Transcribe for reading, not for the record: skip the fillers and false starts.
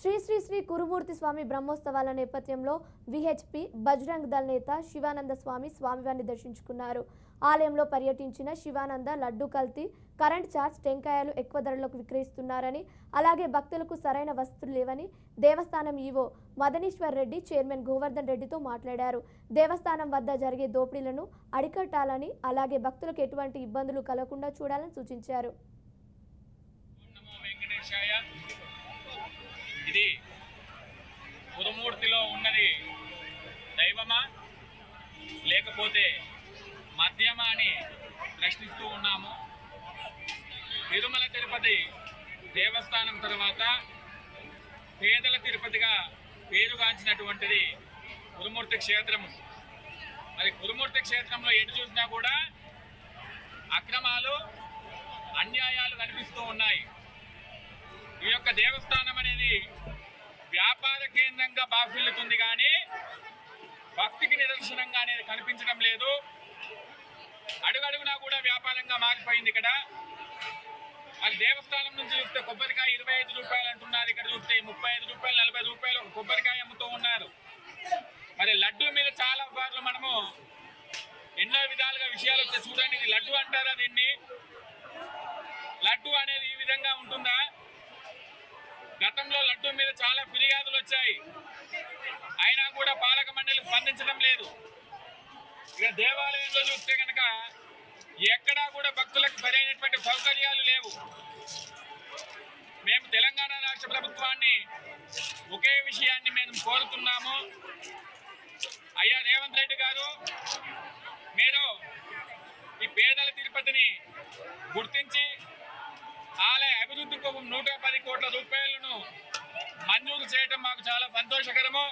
శ్రీ శ్రీ శ్రీ కురుమూర్తి స్వామి బ్రహ్మోత్సవాల నేపథ్యంలో విహెచ్పి బజరంగ్ దళ్ నేత శివానంద స్వామి స్వామివారిని దర్శించుకున్నారు. ఆలయంలో పర్యటించిన శివానంద లడ్డు కల్తీ, కరెంట్ ఛార్జ్, టెంకాయలు ఎక్కువ ధరలకు విక్రయిస్తున్నారని, అలాగే భక్తులకు సరైన వసతులు లేవని దేవస్థానం ఈవో మదనీశ్వర్ రెడ్డి, చైర్మన్ గోవర్ధన్ రెడ్డితో మాట్లాడారు. దేవస్థానం వద్ద జరిగే దోపిడీలను అరికట్టాలని, అలాగే భక్తులకు ఎటువంటి ఇబ్బందులు కలగకుండా చూడాలని సూచించారు. ఇది కురుమూర్తిలో ఉన్నది దైవమా లేకపోతే మద్యమా అని ప్రశ్నిస్తూ ఉన్నాము. తిరుమల తిరుపతి దేవస్థానం తర్వాత పేదల తిరుపతిగా పేరుగాంచినటువంటిది కురుమూర్తి క్షేత్రము. మరి కురుమూర్తి క్షేత్రంలో ఎటు చూసినా కూడా అక్రమాలు, అన్యాయాలు కనిపిస్తూ ఉన్నాయి. ఈ యొక్క దేవస్థానం అనేది వ్యాపార కేంద్రంగా బాఫిల్లుతుంది, కానీ భక్తికి నిదర్శనంగా అనేది కనిపించడం లేదు. అడుగడుగునా కూడా వ్యాపారంగా మారిపోయింది. ఇక్కడ మరి దేవస్థానం నుంచి చూస్తే కొబ్బరికాయ 25 రూపాయలు అంటున్నారు, ఇక్కడ చూస్తే 35 రూపాయలు, 40 రూపాయలు ఒక కొబ్బరికాయ అమ్ముతూ ఉన్నారు. మరి లడ్డు మీద చాలా సార్లు మనము ఎన్నో విధాలుగా విషయాలు వచ్చి చూడండి. ఇది లడ్డు అంటారా? దీన్ని లడ్డు అనేది ఈ విధంగా ఉంటుందా? గతంలో లడ్డు మీద చాలా ఫిర్యాదులు వచ్చాయి, అయినా కూడా పాలక మండలి స్పందించడం లేదు. ఇక దేవాలయంలో చూస్తే కనుక ఎక్కడా కూడా భక్తులకు సరైనటువంటి సౌకర్యాలు లేవు. మేము తెలంగాణ రాష్ట్ర ప్రభుత్వాన్ని ఒకే విషయాన్ని మేము కోరుతున్నాము. అయ్యా రేవంత్ రెడ్డి గారు, మీరు ఈ పేదల తిరుపతిని గుర్తించి ఆలయ అభివృద్ధికి 110 కోట్ల రూపాయలను మంజూరు చేయడం మాకు చాలా సంతోషకరము.